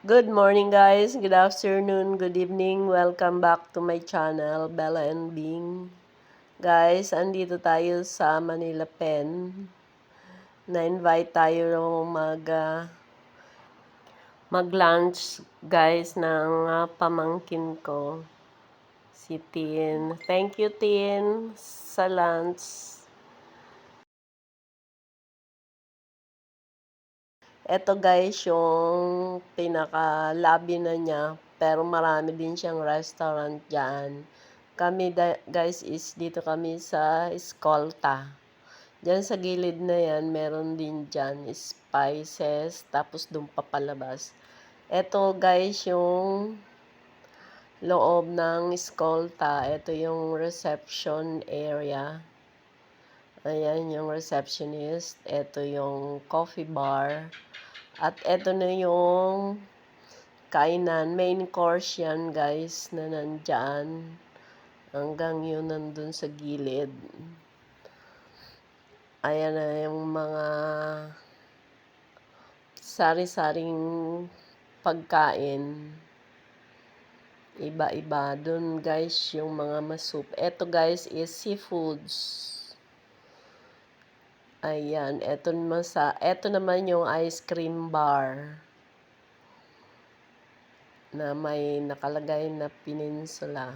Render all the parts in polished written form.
Good morning guys, good afternoon, good evening. Welcome back to my channel, Bella and Bing. Guys, andito tayo sa Manila Pen. Na-invite tayo mag-lunch guys ng pamangkin ko, si Tin. Thank you Tin sa lunch. Eto guys, yung pinaka-lobby na niya, pero marami din siyang restaurant dyan. Kami guys is dito kami sa Escolta. Diyan sa gilid na yan, meron din dyan spices, tapos dun papalabas. Eto guys, yung loob ng Escolta. Eto yung reception area. Ayan yung receptionist. Eto yung coffee bar. At eto na yung kainan. Main course yan guys na nandyan. Hanggang yun nandun sa gilid. Ayan na yung mga sari-saring pagkain. Iba-iba. Dun guys yung mga masup. Eto guys is seafoods. Ayan. Eto naman yung ice cream bar. Na may nakalagay na peninsula.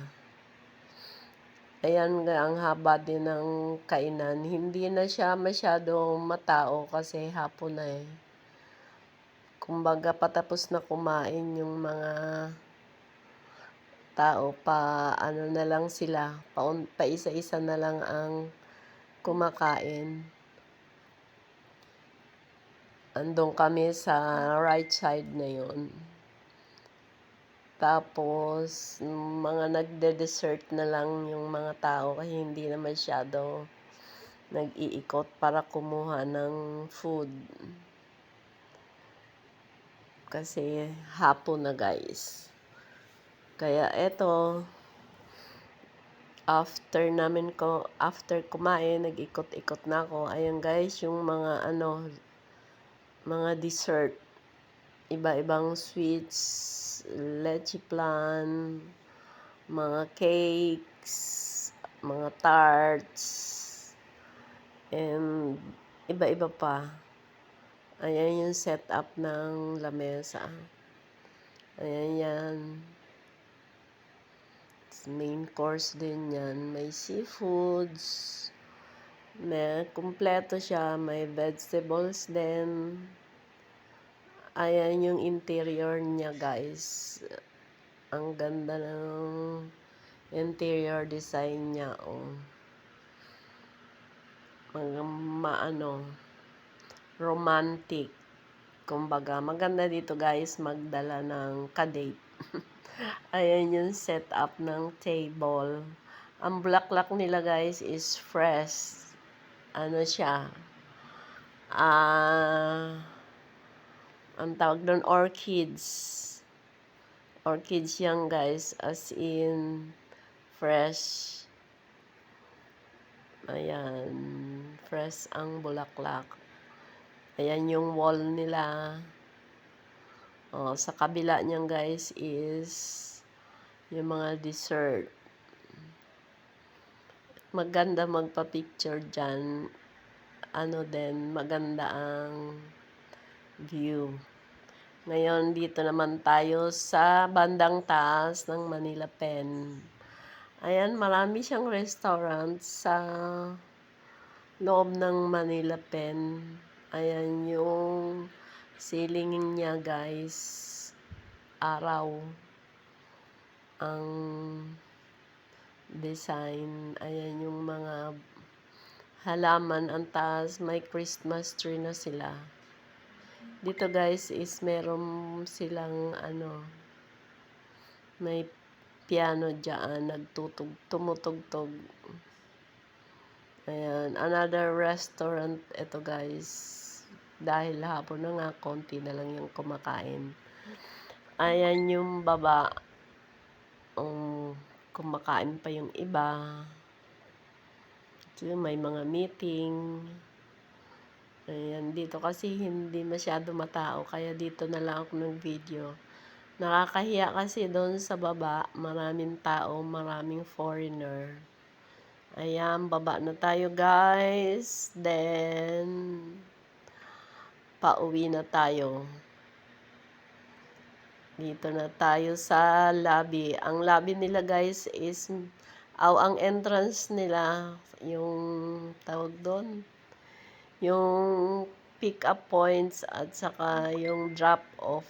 Ayan nga, ang haba din ng kainan. Hindi na siya masyadong matao kasi hapon na eh. Kumbaga patapos na kumain yung mga tao, ano na lang sila, pa isa-isa na lang ang kumakain. Andun kami sa right side na yun. Tapos, mga nagde-dessert na lang yung mga tao kasi hindi na masyado nag-iikot para kumuha ng food. Kasi hapon na guys. Kaya eto, after kumain, nag-ikot-ikot na ako. Ayan guys, yung mga dessert. Iba-ibang sweets, leche flan, mga cakes, mga tarts, and iba-iba pa. Ayan yung setup ng lamesa. Ayan yan. Main course din yan. May seafoods. May kumpleto siya. May vegetables din. Ayan yung interior niya guys. Ang ganda ng interior design niya. Oh. Romantic. Kumbaga, maganda dito guys magdala ng kadate. Ayan yung setup ng table. Ang bulaklak nila guys is fresh. Ano siya? Ang tawag doon, orchids. Orchids yan guys, as in fresh. Ayan, fresh ang bulaklak. Ayan yung wall nila. Sa kabila niyan guys is yung mga dessert. Maganda magpa-picture dyan. Maganda ang view. Ngayon, dito naman tayo sa bandang taas ng Manila Pen. Ayan, marami siyang restaurant sa loob ng Manila Pen. Ayan yung ceiling niya guys. Araw ang design. Ayan yung mga halaman ang taas. May Christmas tree na sila. Dito guys is meron silang may piano dyan. Tumutugtog. Ayan, another restaurant ito guys. Dahil hapon na nga, konti na lang yung kumakain. Ayan yung baba. Kumakain pa yung iba. So, may mga meeting. Ayan, dito kasi hindi masyado matao. Kaya dito na lang ako ng video. Nakakahiya kasi doon sa baba, maraming tao, maraming foreigner. Ayan, baba na tayo guys. Then, pauwi na tayo. Dito na tayo sa lobby. Ang lobby nila guys is, ang entrance nila, yung tawag doon, yung pick up points at saka yung drop off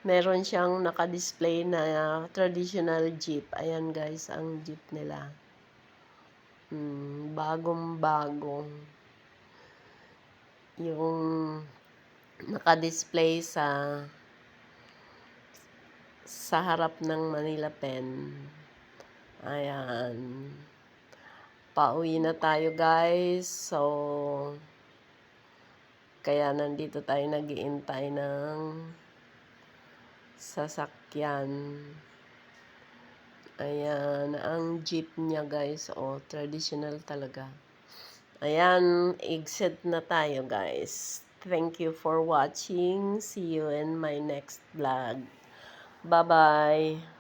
meron siyang naka-display na traditional jeep. Ayan guys, ang jeep nila. Bagong-bago. Yung naka-display sa harap ng Manila Pen. Ayan. Pauwi na tayo guys. So, kaya nandito tayo nag-iintay ng sasakyan. Ayan, ang jeep niya guys. Traditional talaga. Ayan, exit na tayo guys. Thank you for watching. See you in my next vlog. Bye-bye.